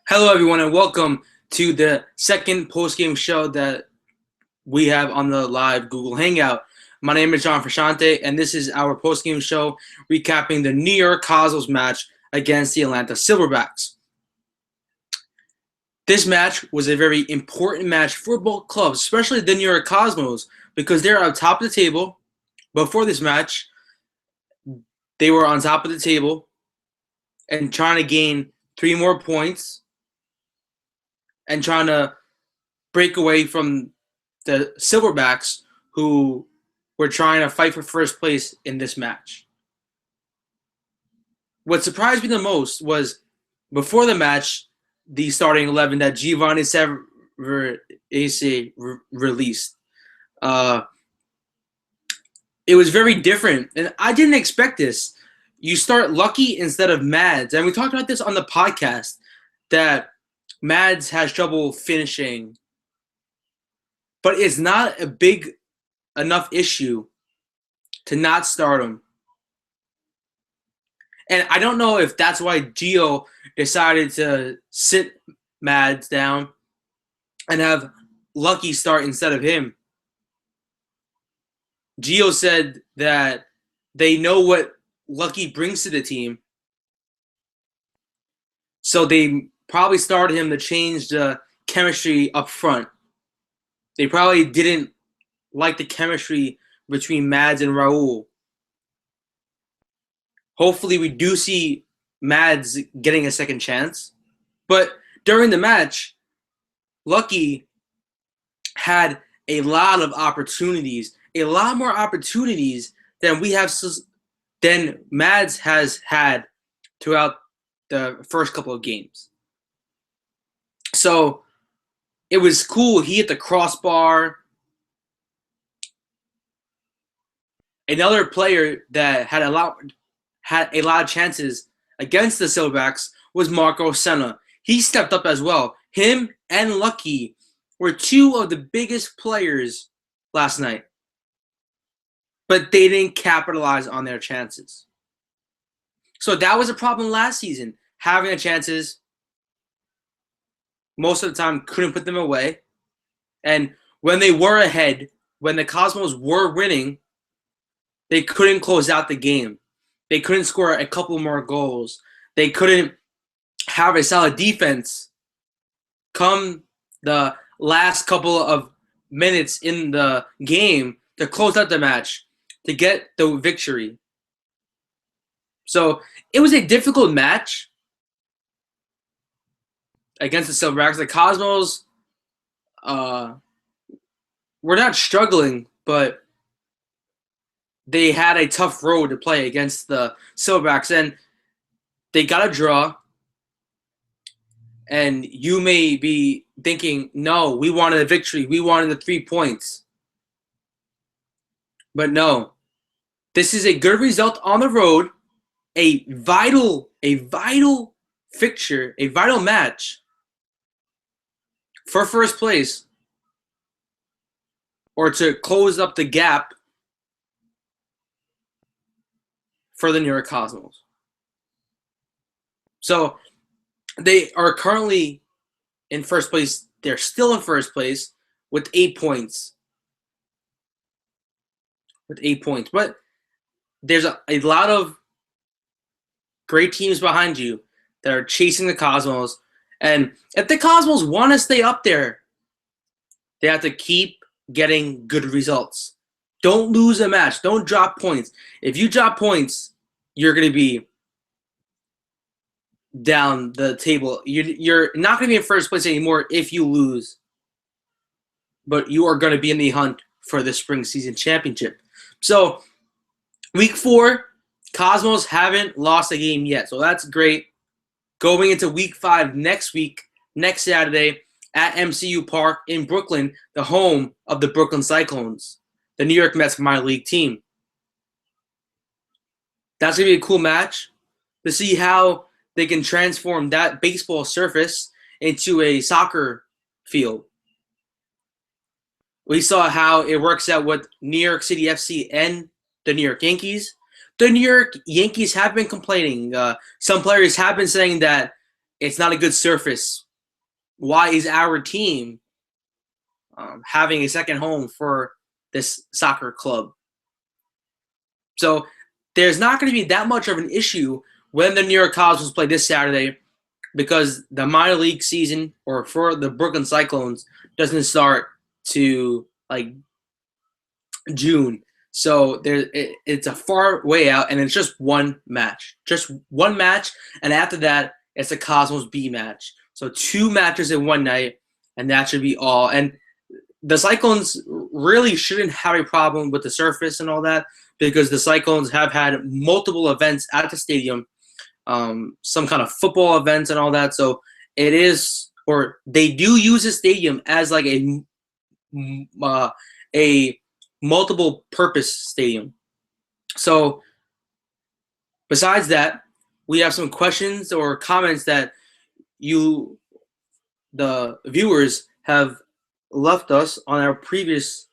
Hello, everyone, and welcome to the second post-game show that we have on the live Google Hangout. My name is John Frashante, and this is our post-game show recapping the New York Cosmos match against the Atlanta Silverbacks. This match was a very important match for both clubs, especially the New York Cosmos, because they're on top of the table. Before this match, they were on top of the table and trying to gain 3 more points and trying to break away from the Silverbacks, who were trying to fight for first place in this match. What surprised me the most was before the match, the starting 11 that Giovanni Savarese released. It was very different, and I didn't expect this. You start Lucky instead of Mads, and we talked about this on the podcast, that Mads has trouble finishing, but it's not a big enough issue to not start him. And I don't know if that's why Gio decided to sit Mads down and have Lucky start instead of him. Gio said that they know what Lucky brings to the team, so they probably started him to change the chemistry up front. They probably didn't like the chemistry between Mads and Raul. Hopefully we do see Mads getting a second chance. But during the match, Lucky had a lot of opportunities, a lot more opportunities than Mads has had throughout the first couple of games. So it was cool. He hit the crossbar. Another player that had a lot of chances against the Silverbacks was Marco Senna. He stepped up as well. Him and Lucky were two of the biggest players last night, but they didn't capitalize on their chances. So that was a problem last season. Having the chances, most of the time couldn't put them away. And when they were ahead, when the Cosmos were winning, they couldn't close out the game. They couldn't score a couple more goals. They couldn't have a solid defense come the last couple of minutes in the game to close out the match, to get the victory. So it was a difficult match against the Silverbacks. The Cosmos were not struggling, but they had a tough road to play against the Silverbacks, and they got a draw. And you may be thinking, no, we wanted a victory. We wanted the 3 points. But no, this is a good result on the road, a vital fixture, a vital match for first place, or to close up the gap for the New York Cosmos. So they are currently in first place. They're still in first place with 8 points. But there's a lot of great teams behind you that are chasing the Cosmos. And if the Cosmos want to stay up there, they have to keep getting good results. Don't lose a match. Don't drop points. If you drop points, you're going to be down the table. You're not going to be in first place anymore if you lose. But you are going to be in the hunt for the spring season championship. So, week 4, Cosmos haven't lost a game yet. So that's great. Going into week 5 next week, next Saturday, at MCU Park in Brooklyn, the home of the Brooklyn Cyclones, the New York Mets minor league team. That's going to be a cool match to see how they can transform that baseball surface into a soccer field. We saw how it works out with New York City FC and the New York Yankees. The New York Yankees have been complaining. Some players have been saying that it's not a good surface. Why is our team having a second home for this soccer club? So there's not going to be that much of an issue when the New York Cosmos play this Saturday, because the minor league season, or for the Brooklyn Cyclones, doesn't start to like June. So it's a far way out, and it's just one match. And after that, it's a Cosmos B match. So 2 matches in one night, and that should be all. And the Cyclones really shouldn't have a problem with the surface and all that, because the Cyclones have had multiple events at the stadium, some kind of football events and all that. So it is, or they do use the stadium as like a multiple purpose stadium. So besides that, we have some questions or comments that you, the viewers, have left us on our previous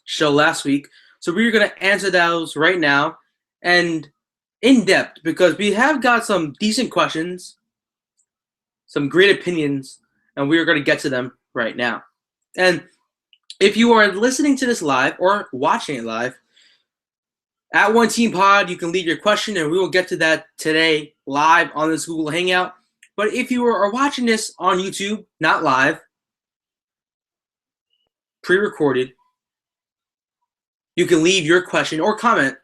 show last week. So we're going to answer those right now and in depth, because we have got some decent questions, some great opinions, and we're going to get to them right now. And if you are listening to this live or watching it live, at One Team Pod, you can leave your question, and we will get to that today live on this Google Hangout. But if you are watching this on YouTube, not live, pre-recorded, you can leave your question or comment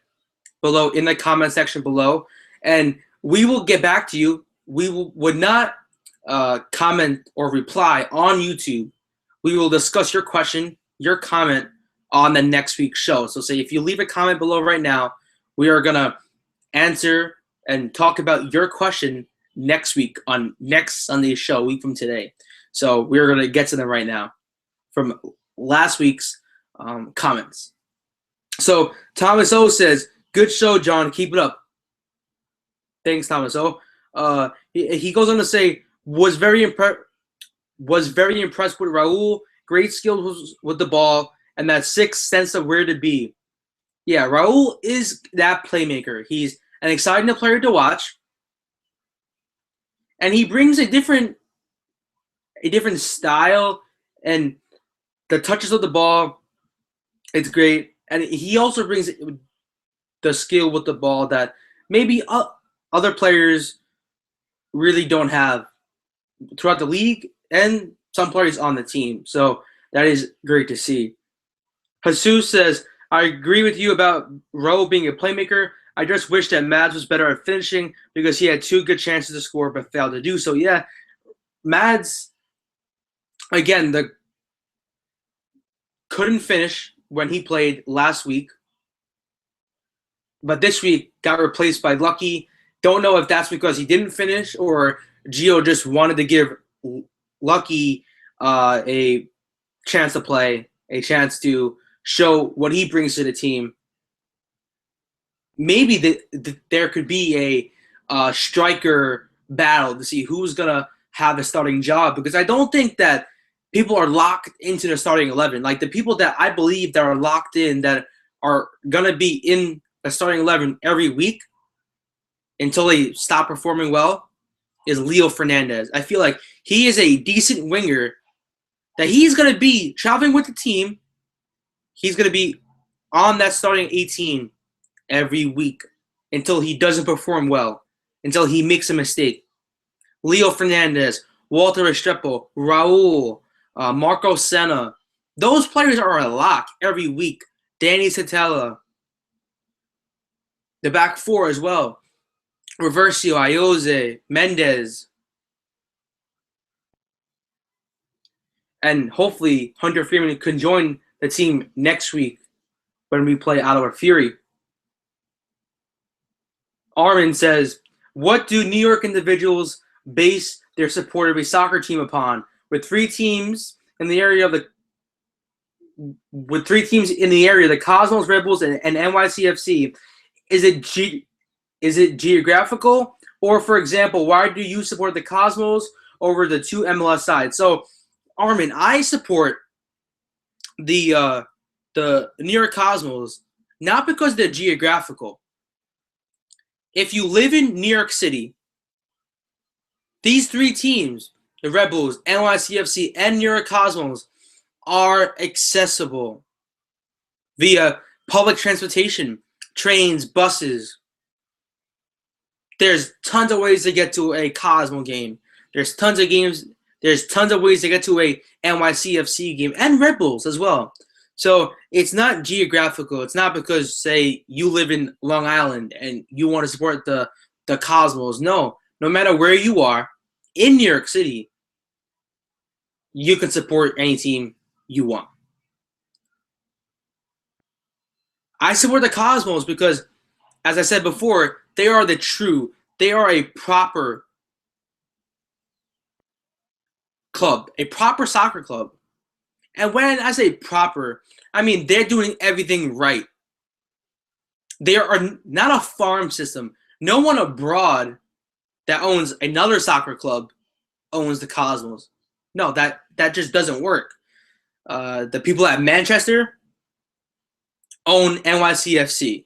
below in the comment section below, and we will get back to you. We would not comment or reply on YouTube. We will discuss your question, your comment on the next week's show. So say if you leave a comment below right now, we are going to answer and talk about your question next week on next Sunday's show, a week from today. So we're going to get to them right now from last week's comments. So Thomas O says, "Good show, John. Keep it up." Thanks, Thomas O. He goes on to say, was very impressed with Raul. Great skills with the ball and that sixth sense of where to be. Yeah, Raul is that playmaker. He's an exciting player to watch, and he brings a different style, and the touches of the ball, it's great. And he also brings the skill with the ball that maybe other players really don't have throughout the league and some players on the team. So that is great to see. Jesus says, "I agree with you about Raul being a playmaker. I just wish that Mads was better at finishing, because he had 2 good chances to score but failed to do so." Yeah, Mads, again, couldn't finish when he played last week, but this week got replaced by Lucky. Don't know if that's because he didn't finish or Gio just wanted to give Lucky a chance to play, a chance to show what he brings to the team. Maybe there could be a striker battle to see who's going to have a starting job, because I don't think that people are locked into the starting 11. Like, the people that I believe that are locked in, that are going to be in the starting 11 every week until they stop performing well, is Leo Fernandez. I feel like he is a decent winger, that he's going to be traveling with the team. He's going to be on that starting 18 every week until he doesn't perform well, until he makes a mistake. Leo Fernandez, Walter Restrepo, Raul, Marco Senna. Those players are a lock every week. Danny Satella. The back 4 as well. Reversio, Ayoze, Mendez. And hopefully Hunter Freeman can join the team next week when we play Ottawa Fury. Armin says, "What do New York individuals base their support of a soccer team upon? With 3 teams in the area, the Cosmos, Rebels, and NYCFC, is it geographical? Or, for example, why do you support the Cosmos over the 2 MLS sides?" So, Armin, I support the New York Cosmos not because they're geographical. If you live in New York City, These three teams, the Red Bulls, NYCFC, and NYCosmos, are accessible via public transportation, trains, buses. There's tons of ways to get to a Cosmo game. There's tons of games. There's tons of ways to get to a NYCFC game and Red Bulls as well. So it's not geographical. It's not because, say, you live in Long Island and you want to support the Cosmos. No matter where you are in New York City, you can support any team you want. I support the Cosmos because, as I said before, they are a proper club, a proper soccer club. And when I say proper, I mean they're doing everything right. They are not a farm system. No one abroad that owns another soccer club owns the Cosmos. No, that just doesn't work. The people at Manchester own NYCFC.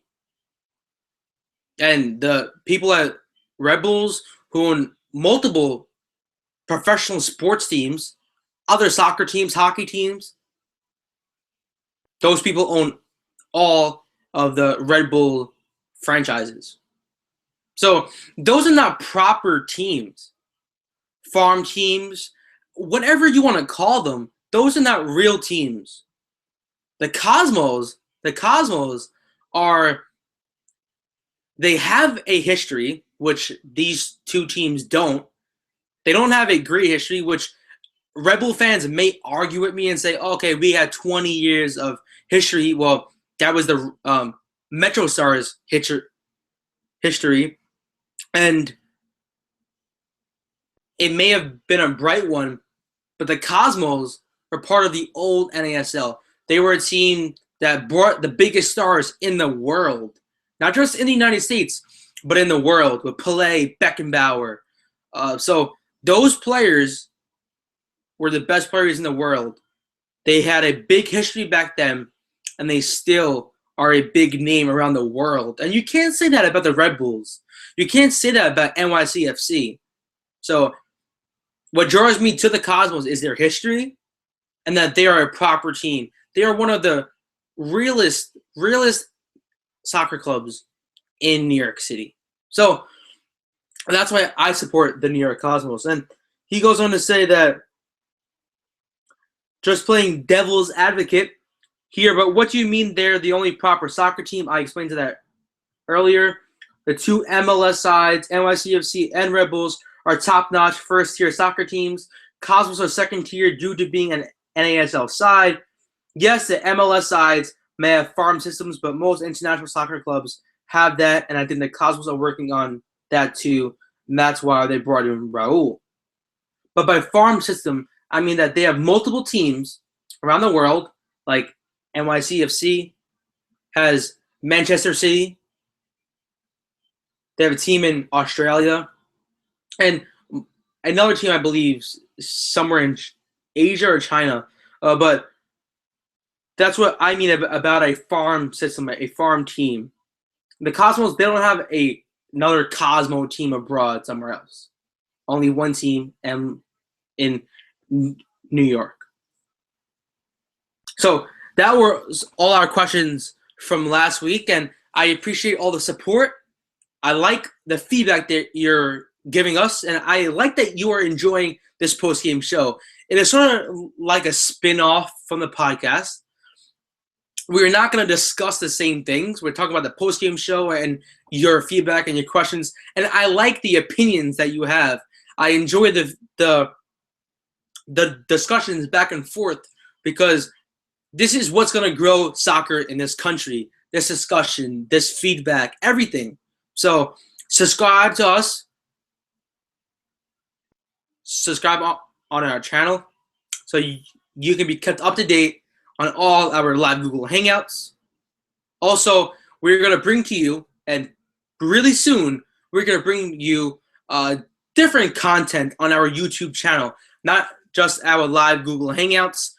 And the people at Red Bulls who own multiple professional sports teams, other soccer teams, hockey teams, those people own all of the Red Bull franchises. So those are not proper teams. Farm teams, whatever you want to call them, those are not real teams. The Cosmos they have a history, which these two teams don't. They don't have a great history, which Red Bull fans may argue with me and say, okay, we had 20 years of history. Well, that was the Metro Stars history. And it may have been a bright one, but the Cosmos were part of the old NASL. They were a team that brought the biggest stars in the world, not just in the United States, but in the world, with Pelé, Beckenbauer. So those players were the best players in the world. They had a big history back then, and they still are a big name around the world. And you can't say that about the Red Bulls. You can't say that about NYCFC. So what draws me to the Cosmos is their history and that they are a proper team. They are one of the realest soccer clubs in New York City. So that's why I support the NYCosmos. And he goes on to say that, just playing devil's advocate here, but what do you mean they're the only proper soccer team? I explained to that earlier. The two MLS sides, NYCFC and Red Bulls, are top-notch first-tier soccer teams. Cosmos are second-tier due to being an NASL side. Yes, the MLS sides may have farm systems, but most international soccer clubs have that, and I think the Cosmos are working on that too, and that's why they brought in Raul. But by farm system, I mean that they have multiple teams around the world, like NYCFC has Manchester City. They have a team in Australia. And another team, I believe, somewhere in Asia or China. But that's what I mean about a farm system, a farm team. The Cosmos, they don't have another Cosmo team abroad somewhere else. Only one team in New York. So that was all our questions from last week, and I appreciate all the support. I like the feedback that you're giving us, and I like that you are enjoying this post-game show. It is sort of like a spin-off from the podcast. We're not going to discuss the same things. We're talking about the post-game show and your feedback and your questions, and I like the opinions that you have. I enjoy the discussions back and forth because this is what's going to grow soccer in this country, this discussion, this feedback, everything. So subscribe to us. Subscribe on our channel so you can be kept up to date on all our live Google Hangouts. Also, we're going to bring to you, and really soon, we're going to bring you different content on our YouTube channel. Not just our live Google Hangouts,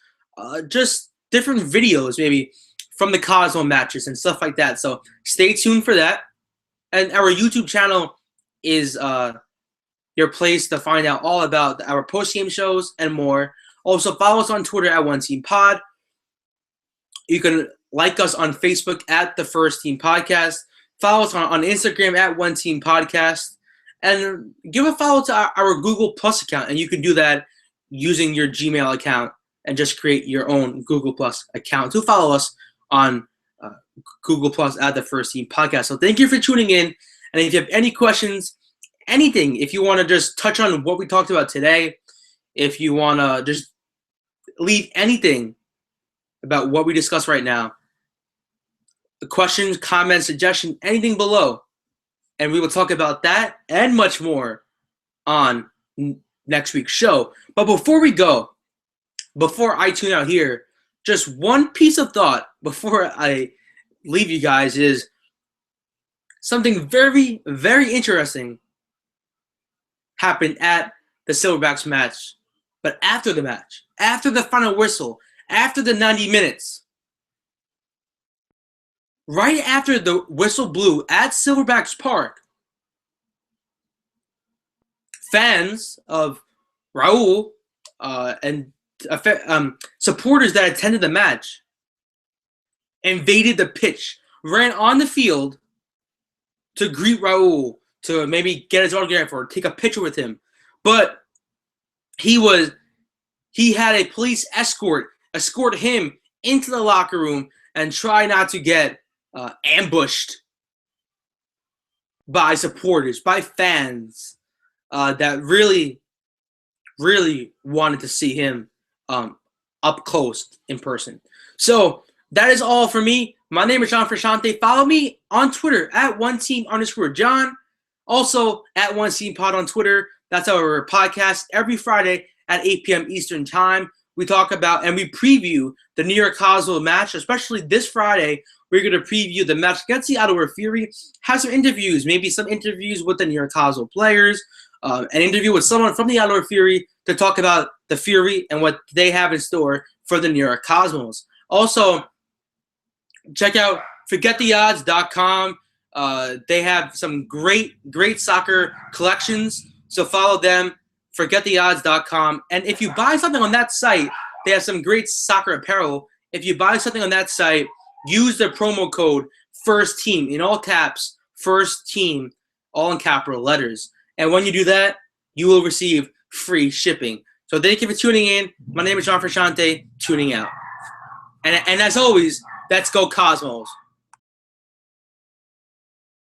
just different videos maybe from the Cosmo matches and stuff like that. So stay tuned for that. And our YouTube channel is your place to find out all about our post-game shows and more. Also, follow us on Twitter at OneTeamPod. You can like us on Facebook at The First Team Podcast. Follow us on Instagram at One Team Podcast. And give a follow to our Google Plus account. And you can do that using your Gmail account and just create your own Google Plus account to follow us on Google Plus at The First Team Podcast. So thank you for tuning in. And if you have any questions, anything, if you want to just touch on what we talked about today, if you want to just leave anything about what we discussed right now, questions, comments, suggestions, anything below. And we will talk about that and much more on next week's show. But before we go, before I tune out here, just one piece of thought before I leave you guys is something very, very interesting happened at the Silverbacks match. But after the match, after the final whistle, after the 90 minutes, right after the whistle blew at Silverbacks Park, fans of Raul and supporters that attended the match invaded the pitch, ran on the field to greet Raul, to maybe get his autograph or take a picture with him. But he had a police escort him into the locker room and try not to get ambushed by supporters, by fans that really, really wanted to see him up close in person. So that is all for me. My name is John Frashante. Follow me on Twitter at OneTeam_John. Also at OneTeamPod on Twitter. That's our podcast every Friday at 8 p.m. Eastern Time. We talk about and we preview the NYCosmos match, especially this Friday. We're going to preview the match against the Ottawa Fury, have some interviews, maybe some interviews with the NYCosmos players, an interview with someone from the Ottawa Fury to talk about the Fury and what they have in store for the NYCosmos. Also, check out ForgetTheOdds.com. They have some great soccer collections, so follow them, ForgetTheOdds.com. And if you buy something on that site, they have some great soccer apparel. If you buy something on that site, use the promo code FIRSTTEAM in all caps, FIRSTTEAM, all in capital letters. And when you do that, you will receive free shipping. So thank you for tuning in. My name is John Frashante, tuning out. And as always, let's go Cosmos.